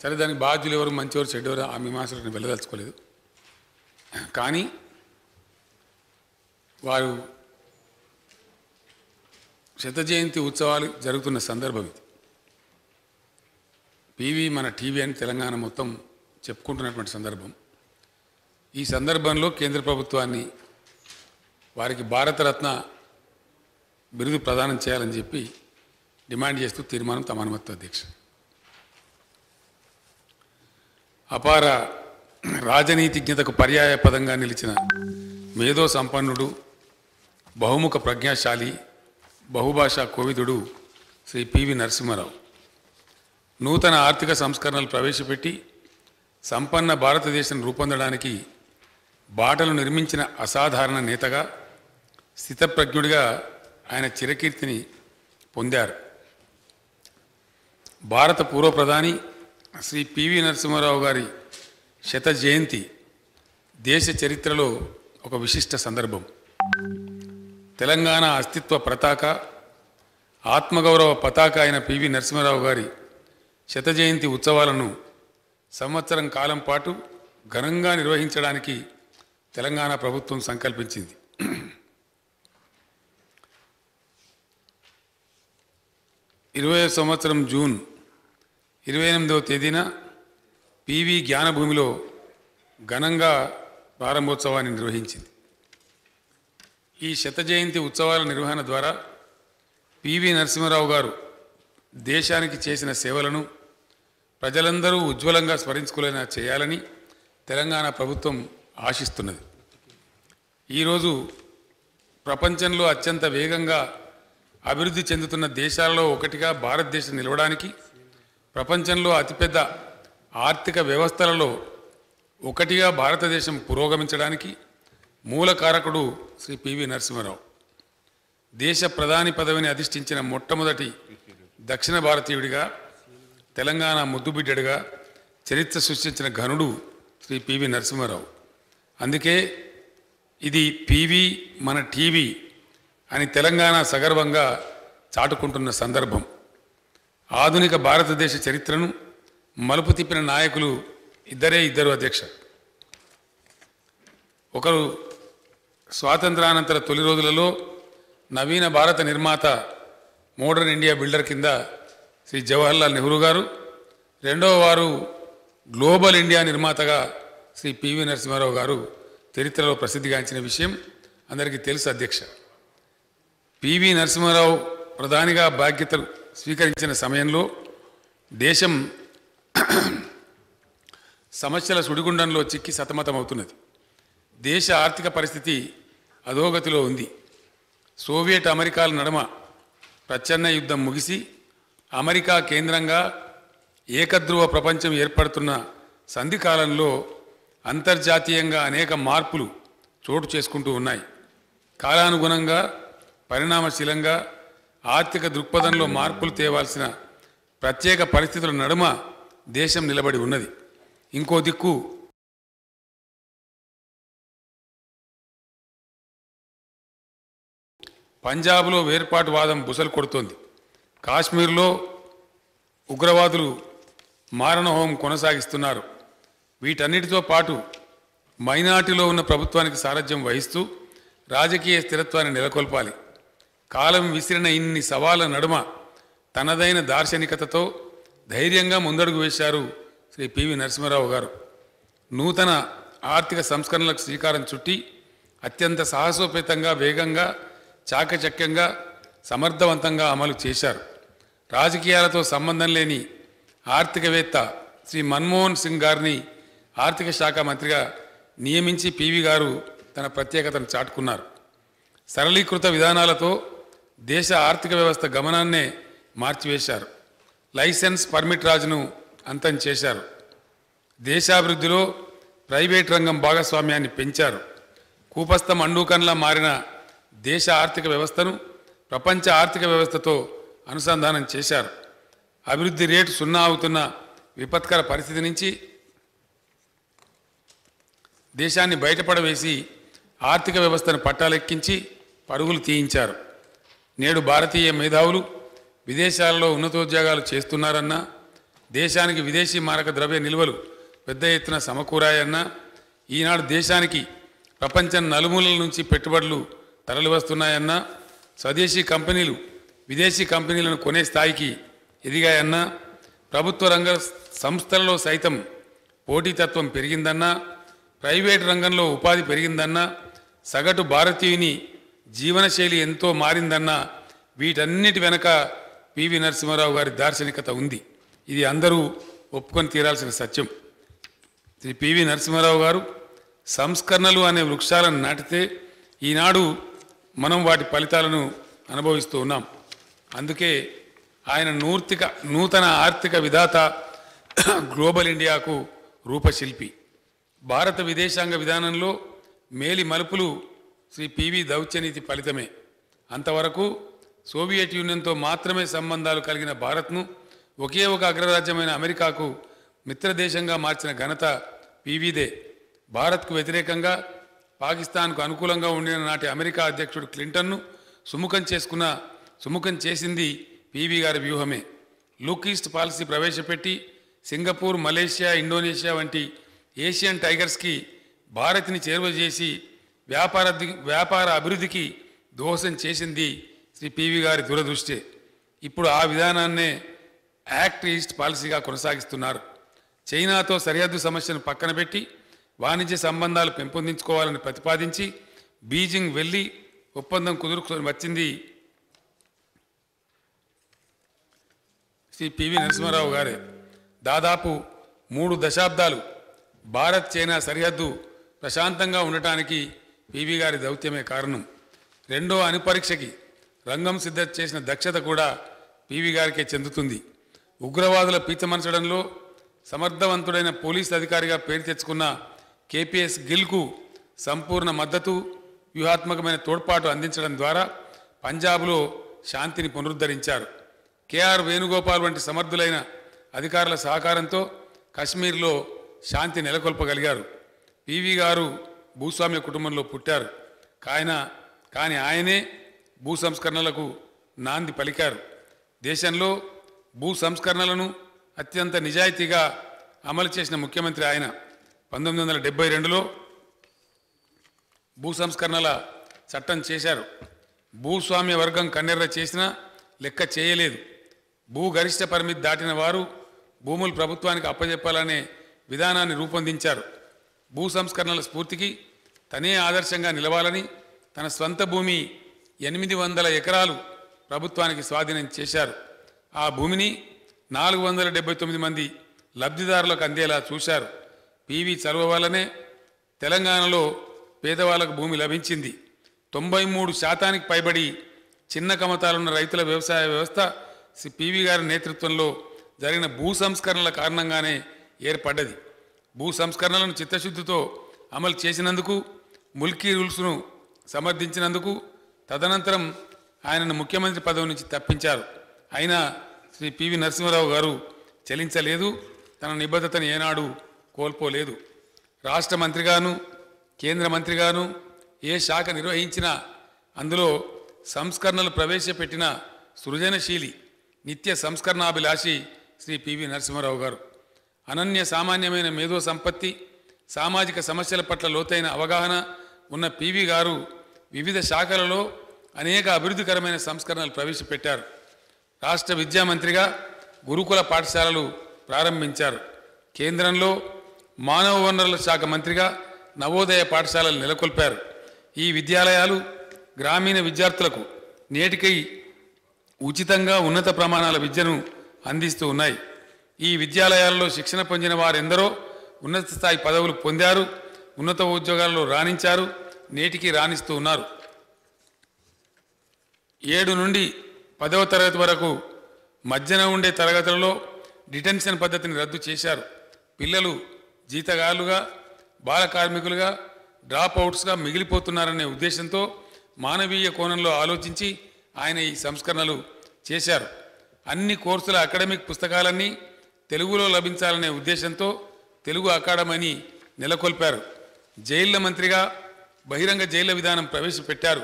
సరే దానికి బాధ్యులు ఎవరు మంచివారు చెడ్డవారు ఆ మీమాంసలకు నేను వెళ్ళదలుచుకోలేదు. కానీ వారు శత జయంతి ఉత్సవాలు జరుగుతున్న సందర్భం ఇది. పీవీ మన టీవీ అని తెలంగాణ మొత్తం చెప్పుకుంటున్నటువంటి సందర్భం. ఈ సందర్భంలో కేంద్ర ప్రభుత్వాన్ని వారికి భారతరత్న బిరుదు ప్రదానం చేయాలని చెప్పి డిమాండ్ చేస్తూ తీర్మానం తమ అనుమతి అధ్యక్ష. అపార రాజనీతిజ్ఞతకు పర్యాయ పదంగా నిలిచిన మేధో సంపన్నుడు, బహుముఖ ప్రజ్ఞాశాలి, బహుభాషా కోవిదుడు శ్రీ పివి నరసింహారావు నూతన ఆర్థిక సంస్కరణలు ప్రవేశపెట్టి సంపన్న భారతదేశం రూపొందడానికి బాటలు నిర్మించిన అసాధారణ నేతగా, స్థితప్రజ్ఞుడిగా ఆయన చిరకీర్తిని పొందారు. భారత పూర్వ ప్రధాని శ్రీ పివి నరసింహారావు గారి శత జయంతి దేశ చరిత్రలో ఒక విశిష్ట సందర్భం. తెలంగాణ అస్తిత్వ పతాక, ఆత్మగౌరవ పతాక అయిన పివి నరసింహారావు గారి శత జయంతి ఉత్సవాలను సంవత్సరం కాలం పాటు ఘనంగా నిర్వహించడానికి తెలంగాణ ప్రభుత్వం సంకల్పించింది. 20వ సంవత్సరం జూన్ 28వ తేదీన పివి జ్ఞానభూమిలో ఘనంగా ప్రారంభోత్సవాన్ని నిర్వహించింది. ఈ శత జయంతి ఉత్సవాల నిర్వహణ ద్వారా పివి నరసింహారావు గారు దేశానికి చేసిన సేవలను ప్రజలందరూ ఉజ్వలంగా స్మరించుకునేలా చేయాలని తెలంగాణ ప్రభుత్వం ఆశిస్తున్నది. ఈరోజు ప్రపంచంలో అత్యంత వేగంగా అభివృద్ధి చెందుతున్న దేశాలలో ఒకటిగా భారతదేశం నిలవడానికి, ప్రపంచంలో అతిపెద్ద ఆర్థిక వ్యవస్థలలో ఒకటిగా భారతదేశం పురోగమించడానికి మూల కారకుడు శ్రీ పివి నరసింహారావు. దేశ ప్రధాని పదవిని అధిష్ఠించిన మొట్టమొదటి దక్షిణ భారతీయుడిగా, తెలంగాణ ముద్దుబిడ్డడిగా చరిత్ర సృష్టించిన ఘనుడు శ్రీ పివి నరసింహారావు. అందుకే ఇది పివి మన టీవీ అని తెలంగాణ సగర్వంగా చాటుకుంటున్న సందర్భం. ఆధునిక భారతదేశ చరిత్రను మలుపు తిప్పిన నాయకులు ఇద్దరు అధ్యక్ష. ఒకరు స్వాతంత్రానంతర తొలి రోజులలో నవీన భారత నిర్మాత, మోడర్న్ ఇండియా బిల్డర్ కింద శ్రీ జవహర్లాల్ నెహ్రూ గారు, రెండవ వారు గ్లోబల్ ఇండియా నిర్మాతగా శ్రీ పివి నరసింహారావు గారు చరిత్రలో ప్రసిద్ధిగాంచిన విషయం అందరికీ తెలుసు అధ్యక్ష. పివి నరసింహారావు ప్రధానిగా బాధ్యతలు స్వీకరించిన సమయంలో దేశం సమస్యల సుడిగుండంలో చిక్కి సతమతమవుతున్నది. దేశ ఆర్థిక పరిస్థితి అధోగతిలో ఉంది. సోవియట్ అమెరికాల నడుమ ప్రచ్ఛన్న యుద్ధం ముగిసి అమెరికా కేంద్రంగా ఏకధ్రువ ప్రపంచం ఏర్పడుతున్న సంధికాలంలో అంతర్జాతీయంగా అనేక మార్పులు చోటు చేసుకుంటూ ఉన్నాయి. కాలానుగుణంగా, పరిణామశీలంగా ఆర్థిక దృక్పథంలో మార్పులు తేవాల్సిన ప్రత్యేక పరిస్థితుల నడుమ దేశం నిలబడి ఉన్నది. ఇంకో దిక్కు పంజాబ్లో వేర్పాటువాదం బుసలు కొడుతోంది. కాశ్మీర్లో ఉగ్రవాదులు మారణహోమం కొనసాగిస్తున్నారు. వీటన్నిటితో పాటు మైనార్టీలో ఉన్న ప్రభుత్వానికి సారథ్యం వహిస్తూ రాజకీయ స్థిరత్వాన్ని నెలకొల్పాలి. కాలం విసిరిన ఇన్ని సవాళ్ల నడుమ తనదైన దార్శనికతతో ధైర్యంగా ముందడుగు వేశారు శ్రీ పివి నరసింహారావు గారు. నూతన ఆర్థిక సంస్కరణలకు శ్రీకారం చుట్టి అత్యంత సాహసోపేతంగా, వేగంగా, చాకచక్యంగా, సమర్థవంతంగా అమలు చేశారు. రాజకీయాలతో సంబంధం లేని ఆర్థికవేత్త శ్రీ మన్మోహన్ సింగ్ గారిని ఆర్థిక శాఖ మంత్రిగా నియమించి పివి గారు తన ప్రత్యేకతను చాటుకున్నారు. సరళీకృత విధానాలతో దేశ ఆర్థిక వ్యవస్థ గమనాన్నే మార్చివేశారు. లైసెన్స్ పర్మిట్ రాజును అంతం చేశారు. దేశాభివృద్ధిలో ప్రైవేట్ రంగం భాగస్వామ్యాన్ని పెంచారు. కూపస్థ మండూకంలా మారిన దేశ ఆర్థిక వ్యవస్థను ప్రపంచ ఆర్థిక వ్యవస్థతో అనుసంధానం చేశారు. అభివృద్ధి రేటు 0 అవుతున్న విపత్కర పరిస్థితి నుంచి దేశాన్ని బయటపడవేసి ఆర్థిక వ్యవస్థను పట్టాలెక్కించి పరుగులు తీయించారు. నేడు భారతీయ మేధావులు విదేశాలలో ఉన్నతోద్యోగాలు చేస్తున్నారన్నా, దేశానికి విదేశీ మారక ద్రవ్య నిల్వలు పెద్ద ఎత్తున సమకూరాయన్నా, ఈనాడు దేశానికి ప్రపంచం నలుమూలల నుంచి పెట్టుబడులు తరలివస్తున్నాయన్నా, స్వదేశీ కంపెనీలు విదేశీ కంపెనీలను కొనే స్థాయికి ఎదిగాయన్నా, ప్రభుత్వ రంగ సంస్థలలో సైతం పోటీతత్వం పెరిగిందన్నా, ప్రైవేటు రంగంలో ఉపాధి పెరిగిందన్నా, సగటు భారతీయుని జీవనశైలి ఎంతో మారిందన్నా, వీటన్నిటి వెనక పివి నరసింహారావు గారి దార్శనికత ఉంది. ఇది అందరూ ఒప్పుకొని తీరాల్సిన సత్యం. శ్రీ పివి నరసింహారావు గారు సంస్కరణలు అనే వృక్షాలను నాటితే ఈనాడు మనం వాటి ఫలితాలను అనుభవిస్తూ ఉన్నాం. అందుకే ఆయన నూతన ఆర్థిక విధాత, గ్లోబల్ ఇండియాకు రూపశిల్పి. భారత విదేశాంగ విధానంలో మేలి మలుపులు శ్రీ పివి దౌత్యనీతి ఫలితమే. అంతవరకు సోవియట్ యూనియన్తో మాత్రమే సంబంధాలు కలిగిన భారత్ను ఒకే ఒక అగ్రరాజ్యమైన అమెరికాకు మిత్రదేశంగా మార్చిన ఘనత పివిదే. భారత్కు వ్యతిరేకంగా పాకిస్తాన్కు అనుకూలంగా ఉండిన నాటి అమెరికా అధ్యక్షుడు క్లింటన్ను సుముఖం చేసింది పివి గారి వ్యూహమే. లుక్ ఈస్ట్ పాలసీ ప్రవేశపెట్టి సింగపూర్, మలేషియా, ఇండోనేషియా వంటి ఏషియన్ టైగర్స్కి భారత్ని చేరువ చేసి వ్యాపార అభివృద్ధికి దోహదం చేసింది శ్రీ పివి గారి దూరదృష్టి. ఇప్పుడు ఆ విధానాన్నే యాక్ట్ ఈస్ట్ పాలసీగా కొనసాగిస్తున్నారు. చైనాతో సరిహద్దు సమస్యను పక్కన పెట్టి వాణిజ్య సంబంధాలు పెంపొందించుకోవాలని ప్రతిపాదించి బీజింగ్ వెళ్ళి ఒప్పందం కుదుర్చుకొని వచ్చింది శ్రీ పివి నరసింహారావు గారే. దాదాపు 3 దశాబ్దాలు భారత్ చైనా సరిహద్దు ప్రశాంతంగా ఉండటానికి పివి గారి దౌత్యమే కారణం. రెండో అణుపరీక్షకి రంగం సిద్ధం చేసిన దక్షత కూడా పివి గారికే చెందుతుంది. ఉగ్రవాదుల పీచమర్చడంలో సమర్థవంతుడైన పోలీస్ అధికారిగా పేరు తెచ్చుకున్న కేపీఎస్ గిల్కు సంపూర్ణ మద్దతు, వ్యూహాత్మకమైన తోడ్పాటు అందించడం ద్వారా పంజాబ్లో శాంతిని పునరుద్ధరించారు. కేఆర్ వేణుగోపాల్ వంటి సమర్థులైన అధికారుల సహకారంతో కశ్మీర్లో శాంతి నెలకొల్పగలిగారు. పివి గారు భూస్వామ్య కుటుంబంలో పుట్టారు. కానీ ఆయనే భూ సంస్కరణలకు నాంది పలికారు. దేశంలో భూ సంస్కరణలను అత్యంత నిజాయితీగా అమలు చేసిన ముఖ్యమంత్రి ఆయన. 1972లో భూ సంస్కరణల చట్టం చేశారు. భూస్వామ్య వర్గం కన్నెర్ర చేసినా లెక్క చేయలేదు. భూ గరిష్ట పరిమితి దాటిన వారు భూములు ప్రభుత్వానికి అప్పజెప్పాలనే విధానాన్ని రూపొందించారు. భూ సంస్కరణల స్ఫూర్తికి తనే ఆదర్శంగా నిలవాలని తన స్వంత భూమి 800 ఎకరాలు ప్రభుత్వానికి స్వాధీనం చేశారు. ఆ భూమిని 479 మంది లబ్ధిదారులకు అందేలా చూశారు. పివి చలువ వల్లనే తెలంగాణలో పేదవాళ్లకు భూమి లభించింది. 93% పైబడి చిన్న కమతాలున్న రైతుల వ్యవసాయ వ్యవస్థ పివి గారి నేతృత్వంలో జరిగిన భూ సంస్కరణల కారణంగానే ఏర్పడ్డది. భూ సంస్కరణలను చిత్తశుద్ధితో అమలు చేసినందుకు, ముల్కీ రూల్స్ను సమర్థించినందుకు తదనంతరం ఆయనను ముఖ్యమంత్రి పదవి నుంచి తప్పించారు. అయినా శ్రీ పివి నరసింహారావు గారు చలించలేదు. తన నిబద్ధతను ఏనాడు కోల్పోలేదు. రాష్ట్ర మంత్రిగాను, కేంద్ర మంత్రిగాను ఏ శాఖ నిర్వహించినా అందులో సంస్కరణలు ప్రవేశపెట్టిన సృజనశీలి, నిత్య సంస్కరణాభిలాషి శ్రీ పివి నరసింహారావు గారు. అనన్య సామాన్యమైన మేధో సంపత్తి, సామాజిక సమస్యల పట్ల లోతైన అవగాహన ఉన్న పివి గారు వివిధ శాఖలలో అనేక అభివృద్ధికరమైన సంస్కరణలు ప్రవేశపెట్టారు. రాష్ట్ర విద్యామంత్రిగా గురుకుల పాఠశాలలు ప్రారంభించారు. కేంద్రంలో మానవ వనరుల శాఖ మంత్రిగా నవోదయ పాఠశాలలు నెలకొల్పారు. ఈ విద్యాలయాలు గ్రామీణ విద్యార్థులకు నేటికై ఉచితంగా ఉన్నత ప్రమాణాల విద్యను అందిస్తూ ఉన్నాయి. ఈ విద్యాలయాల్లో శిక్షణ పొందిన వారెందరో ఉన్నత స్థాయి పదవులు పొందారు, ఉన్నత ఉద్యోగాల్లో రాణించారు, నేటికి రాణిస్తూ ఉన్నారు. 7 నుండి 10వ తరగతి వరకు మధ్యన ఉండే తరగతులలో డిటెన్షన్ పద్ధతిని రద్దు చేశారు. పిల్లలు జీతగాళ్లుగా, బాల కార్మికులుగా, డ్రాప్ అవుట్స్గా మిగిలిపోతున్నారనే ఉద్దేశంతో మానవీయ కోణంలో ఆలోచించి ఆయన ఈ సంస్కరణలు చేశారు. అన్ని కోర్సుల అకాడమిక్ పుస్తకాలన్నీ తెలుగులో లభించాలనే ఉద్దేశంతో తెలుగు అకాడమీని నెలకొల్పారు. జైళ్ల మంత్రిగా బహిరంగ జైళ్ల విధానం ప్రవేశపెట్టారు.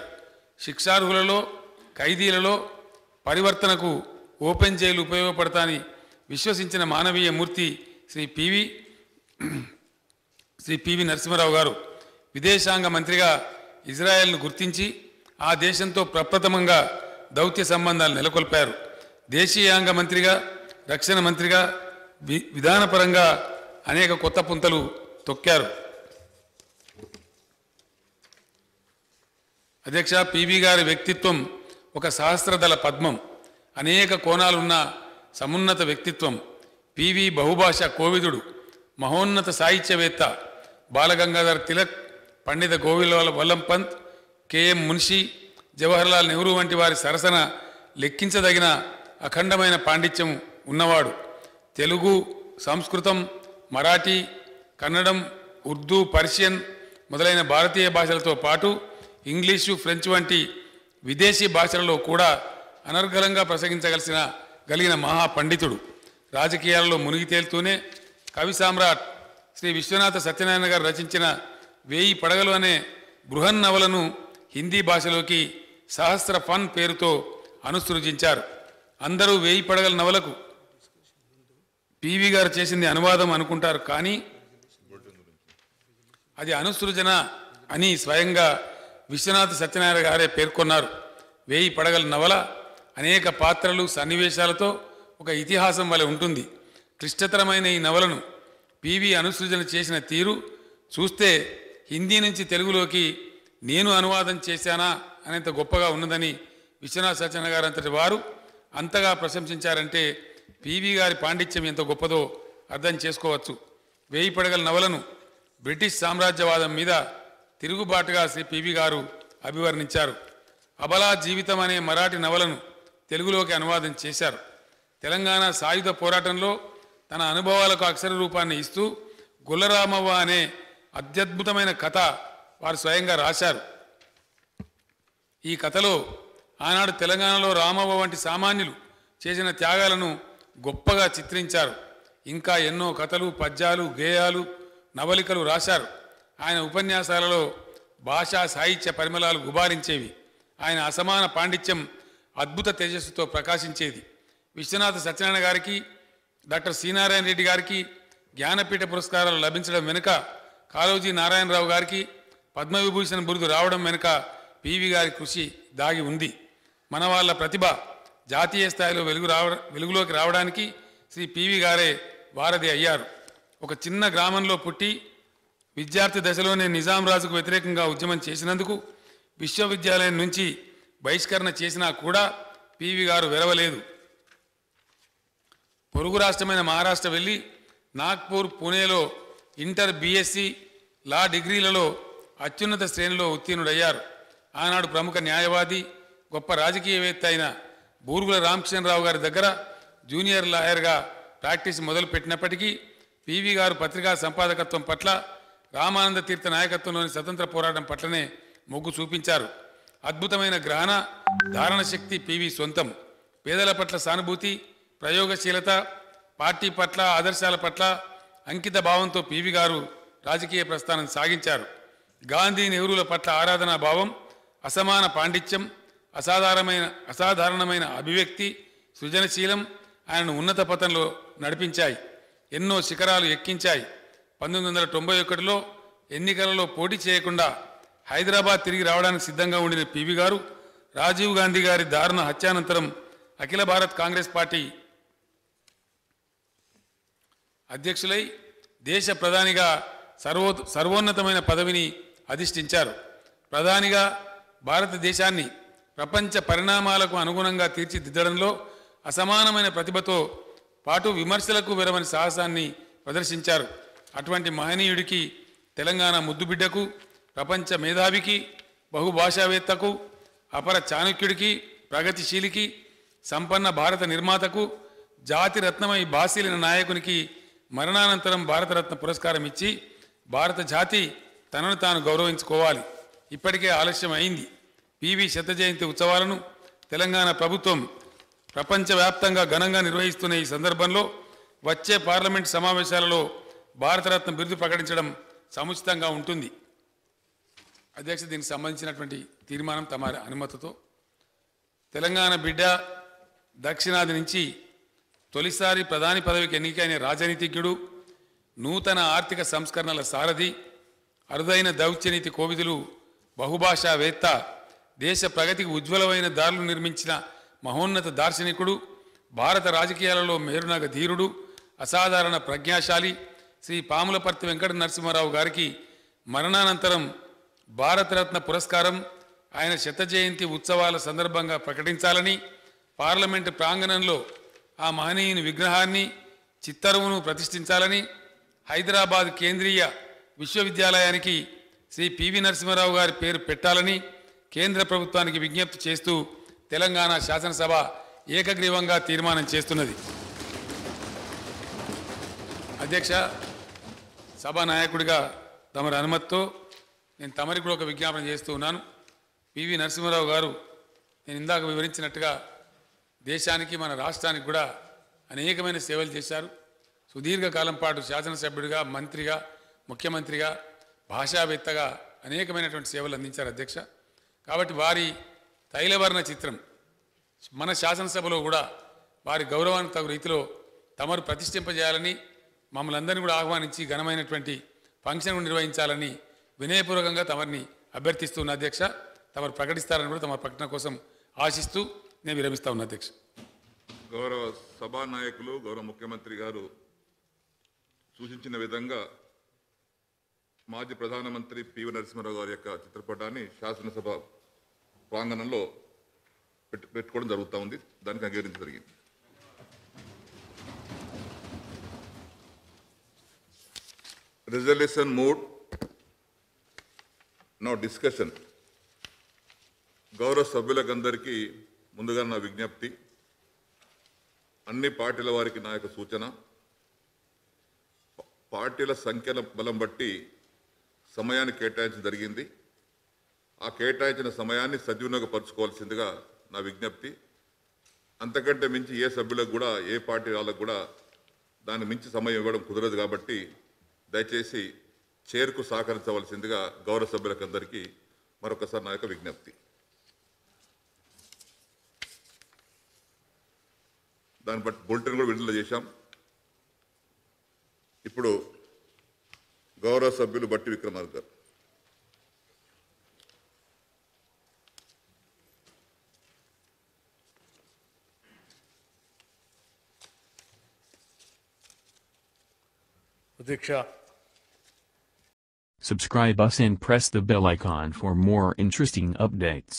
శిక్షార్హులలో, ఖైదీలలో పరివర్తనకు ఓపెన్ జైలు ఉపయోగపడతాని విశ్వసించిన మానవీయ మూర్తి శ్రీ పివి నరసింహారావు గారు విదేశాంగ మంత్రిగా ఇజ్రాయెల్ను గుర్తించి ఆ దేశంతో ప్రప్రథమంగా దౌత్య సంబంధాలు నెలకొల్పారు. దేశీయాంగ మంత్రిగా, రక్షణ మంత్రిగా విధానపరంగా అనేక కొత్త పుంతలు తొక్కారు. అధ్యక్ష, పివి గారి వ్యక్తిత్వం ఒక సహస్రదళ పద్మం. అనేక కోణాలున్న సమున్నత వ్యక్తిత్వం. పివి బహుభాషా కోవిదుడు, మహోన్నత సాహిత్యవేత్త. బాలగంగాధర్ తిలక్, పండిత గోవింద వల్లం పంత్, కెఎం మున్షి, జవహర్లాల్ నెహ్రూ వంటి వారి సరసన లెక్కించదగిన అఖండమైన పాండిత్యం ఉన్నవాడు. తెలుగు, సంస్కృతం, మరాఠీ, కన్నడం, ఉర్దూ, పర్షియన్ మొదలైన భారతీయ భాషలతో పాటు ఇంగ్లీషు, ఫ్రెంచ్ వంటి విదేశీ భాషలలో కూడా అనర్గళంగా ప్రసంగించగలిగిన మహాపండితుడు. రాజకీయాలలో మునిగి తేలుతూనే కవి సామ్రాట్ శ్రీ విశ్వనాథ సత్యనారాయణ గారు రచించిన 1000 పడగలు అనే బృహన్నవలను హిందీ భాషలోకి సహస్ర ఫన్ పేరుతో అనుసృజించారు. అందరూ 1000 పడగల నవలకు పివి గారు చేసింది అనువాదం అనుకుంటారు, కానీ అది అనుసృజన అని స్వయంగా విశ్వనాథ సత్యనారాయణ గారే పేర్కొన్నారు. 1000 పడగల నవల అనేక పాత్రలు, సన్నివేశాలతో ఒక ఇతిహాసం వలె ఉంటుంది. క్లిష్టతరమైన ఈ నవలను పివి అనుసృజన చేసిన తీరు చూస్తే హిందీ నుంచి తెలుగులోకి నేను అనువాదం చేశానా అనేంత గొప్పగా ఉన్నదని విశ్వనాథ సత్యనారాయణ గారు అంతటి వారు అంతగా ప్రశంసించారంటే పివి గారి పాండిత్యం ఎంత గొప్పదో అర్థం చేసుకోవచ్చు. 1000 పడగల నవలను బ్రిటిష్ సామ్రాజ్యవాదం మీద తిరుగుబాటుగా శ్రీ పివి గారు అభివర్ణించారు. అబలా జీవితం అనే మరాఠీ నవలను తెలుగులోకి అనువాదం చేశారు. తెలంగాణ సాయుధ పోరాటంలో తన అనుభవాలకు అక్షర రూపాన్ని ఇస్తూ గుల్లరామవ్వ అనే అత్యద్భుతమైన కథ వారు స్వయంగా రాశారు. ఈ కథలో ఆనాడు తెలంగాణలో రామవ్వ వంటి సామాన్యులు చేసిన త్యాగాలను గొప్పగా చిత్రించారు. ఇంకా ఎన్నో కథలు, పద్యాలు, గేయాలు, నవలికలు రాశారు. ఆయన ఉపన్యాసాలలో భాషా సాహిత్య పరిమళాలు గుబారించేవి. ఆయన అసమాన పాండిత్యం అద్భుత తేజస్సుతో ప్రకాశించేది. విశ్వనాథ సత్యనారాయణ గారికి, డాక్టర్ సి నారాయణ రెడ్డి గారికి జ్ఞానపీఠ పురస్కారాలు లభించడం వెనుక, కాళోజీ నారాయణరావు గారికి పద్మవిభూషణ్ బిరుదు రావడం వెనుక పివి గారి కృషి దాగి ఉంది. మన వాళ్ళ ప్రతిభ జాతీయ స్థాయిలో వెలుగులోకి రావడానికి శ్రీ పివి గారే వారధి అయ్యారు. ఒక చిన్న గ్రామంలో పుట్టి విద్యార్థి దశలోనే నిజాం రాజుకు వ్యతిరేకంగా ఉద్యమం చేసినందుకు విశ్వవిద్యాలయం నుంచి బహిష్కరణ చేసినా కూడా పివి గారు వెరవలేదు. పొరుగు రాష్ట్రమైన మహారాష్ట్ర వెళ్ళి నాగ్పూర్, పూణేలో ఇంటర్, బిఎస్సి, లా డిగ్రీలలో అత్యున్నత శ్రేణిలో ఉత్తీర్ణుడయ్యారు. ఆనాడు ప్రముఖ న్యాయవాది, గొప్ప రాజకీయవేత్త అయిన బూరుగుల రామకృష్ణరావు గారి దగ్గర జూనియర్ లాయర్గా ప్రాక్టీస్ మొదలుపెట్టినప్పటికీ పివి గారు పత్రికా సంపాదకత్వం పట్ల, రామానంద తీర్థ నాయకత్వంలోని స్వతంత్ర పోరాటం పట్లనే మొగ్గు చూపించారు. అద్భుతమైన గ్రహణ ధారణ శక్తి పివి సొంతం. పేదల పట్ల సానుభూతి, ప్రయోగశీలత, పార్టీ పట్ల, ఆదర్శాల పట్ల అంకిత భావంతో పివి గారు రాజకీయ ప్రస్థానం సాగించారు. గాంధీ, నెహ్రూల పట్ల ఆరాధనా భావం, అసమాన పాండిత్యం, అసాధారణమైన అభివ్యక్తి, సృజనశీలం ఆయనను ఉన్నత పథంలో నడిపించాయి. ఎన్నో శిఖరాలు ఎక్కించాయి. 1991లో ఎన్నికలలో పోటీ చేయకుండా హైదరాబాద్ తిరిగి రావడానికి సిద్ధంగా ఉండిన పివి గారు రాజీవ్ గాంధీ గారి దారుణ హత్యానంతరం అఖిల భారత్ కాంగ్రెస్ పార్టీ అధ్యక్షులై దేశ ప్రధానిగా సర్వోన్నతమైన పదవిని అధిష్ఠించారు. ప్రధానిగా భారతదేశాన్ని ప్రపంచ పరిణామాలకు అనుగుణంగా తీర్చిదిద్దడంలో అసమానమైన ప్రతిభతో పాటు విమర్శలకు విరమని సాహసాన్ని ప్రదర్శించారు. అటువంటి మహనీయుడికి, తెలంగాణ ముద్దుబిడ్డకు, ప్రపంచ మేధావికి, బహుభాషావేత్తకు, అపర చాణక్యుడికి, ప్రగతిశీలికి, సంపన్న భారత నిర్మాతకు, జాతి రత్నమై బాసిలిన నాయకునికి మరణానంతరం భారతరత్న పురస్కారం ఇచ్చి భారత జాతి తనను తాను గౌరవించుకోవాలి. ఇప్పటికే ఆలస్యం అయింది. పివి శత జయంతి ఉత్సవాలను తెలంగాణ ప్రభుత్వం ప్రపంచవ్యాప్తంగా ఘనంగా నిర్వహిస్తున్న ఈ సందర్భంలో వచ్చే పార్లమెంట్ సమావేశాలలో భారతరత్న బిరుదు ప్రకటించడం సముచితంగా ఉంటుంది. అధ్యక్ష, దీనికి సంబంధించినటువంటి తీర్మానం తమ అనుమతితో తెలంగాణ బిడ్డ, దక్షిణాది నుంచి తొలిసారి ప్రధాని పదవికి ఎన్నికైన రాజనీతిజ్ఞుడు, నూతన ఆర్థిక సంస్కరణల సారథి, అరుదైన దౌత్యనీతి కోవిదులు, బహుభాషావేత్త, దేశ ప్రగతికి ఉజ్వలమైన దారులు నిర్మించిన మహోన్నత దార్శనికుడు, భారత రాజకీయాలలో మేరునగ ధీరుడు, అసాధారణ ప్రజ్ఞాశాలి శ్రీ పాములపర్తి వెంకట నరసింహారావు గారికి మరణానంతరం భారతరత్న పురస్కారం ఆయన శత జయంతి ఉత్సవాల సందర్భంగా ప్రకటించాలని, పార్లమెంటు ప్రాంగణంలో ఆ మహనీయుని విగ్రహాన్ని, చిత్తరువును ప్రతిష్ఠించాలని, హైదరాబాద్ కేంద్రీయ విశ్వవిద్యాలయానికి శ్రీ పివి నరసింహారావు గారి పేరు పెట్టాలని కేంద్ర ప్రభుత్వానికి విజ్ఞప్తి చేస్తూ తెలంగాణ శాసనసభ ఏకగ్రీవంగా తీర్మానం చేస్తున్నది. అధ్యక్ష, సభా నాయకుడిగా తమరి అనుమతితో నేను తమరికి కూడా ఒక విజ్ఞాపన చేస్తూ ఉన్నాను. పివి నరసింహారావు గారు నేను ఇందాక వివరించినట్టుగా దేశానికి, మన రాష్ట్రానికి కూడా అనేకమైన సేవలు చేశారు. సుదీర్ఘకాలం పాటు శాసనసభ్యుడిగా, మంత్రిగా, ముఖ్యమంత్రిగా, భాషావేత్తగా అనేకమైనటువంటి సేవలు అందించారు అధ్యక్ష. కాబట్టి వారి తైలవర్ణ చిత్రం మన శాసనసభలో కూడా వారి గౌరవానికి తగు రీతిలో తమరు ప్రతిష్ఠింపజేయాలని, మమ్మల్ని అందరినీ కూడా ఆహ్వానించి ఘనమైనటువంటి ఫంక్షన్ నిర్వహించాలని వినయపూర్వకంగా తమరిని అభ్యర్థిస్తున్న అధ్యక్ష. తమరు ప్రకటిస్తారని కూడా తమ ప్రకటన కోసం ఆశిస్తూ నేను విరమిస్తా ఉన్నా అధ్యక్ష. గౌరవ సభానాయకులు, గౌరవ ముఖ్యమంత్రి గారు సూచించిన విధంగా మాజీ ప్రధానమంత్రి పివి నరసింహారావు గారి యొక్క చిత్రపటాన్ని శాసనసభ ప్రాంగణంలో పెట్టుకోవడం జరుగుతూ ఉంది. దానికి అంగీకరించడం జరిగింది. Resolution mood now discussion. గౌరవ సభ్యులకందరికీ ముందుగా నా విజ్ఞప్తి, అన్ని పార్టీల వారికి నా యొక్క సూచన, పార్టీల సంఖ్యల బలం బట్టి సమయాన్ని కేటాయించడం జరిగింది. ఆ కేటాయించిన సమయాన్ని సద్వినియోగపరచుకోవాల్సిందిగా నా విజ్ఞప్తి. అంతకంటే మించి ఏ సభ్యులకు కూడా, ఏ పార్టీ వాళ్ళకు కూడా దాన్ని మించి సమయం ఇవ్వడం కుదరదు. కాబట్టి దయచేసి చైర్కు సహకరించవలసిందిగా గౌరవ సభ్యులకందరికీ మరొకసారి నా యొక్క విజ్ఞప్తి. దాన్ని బట్టి బులెటిన్ కూడా విడుదల చేశాం. ఇప్పుడు గౌరవ సభ్యులు బట్టి విక్రమార్క గారు. అధ్యక్ష, Subscribe us and press the bell icon for more interesting updates.